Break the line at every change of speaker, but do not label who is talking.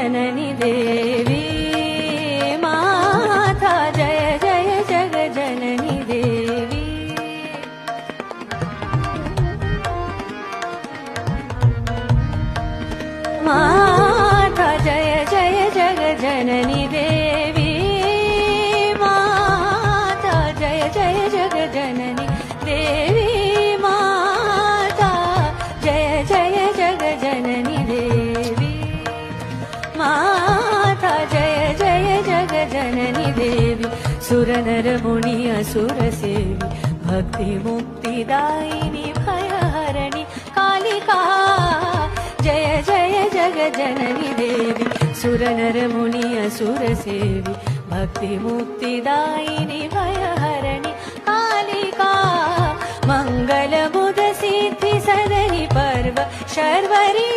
जननी देवी माता जय जय जगजननी देवी माता जय जय जगजननी देवी माता जय जय जगजननी देवी माता जय जय जगजननी देवी माता जय जय जगजननी देवी सुरनर मुनि असुर सेवी भक्ति मुक्तिदायिनी भयहरणि कालिका जय जय जगजननी देवी सुरनर मुनि असुर सेवी भक्ति मुक्तिदायिनी भयहरणि कालिका मंगल बुध सिद्धि सदनि पर्व शर्वरी।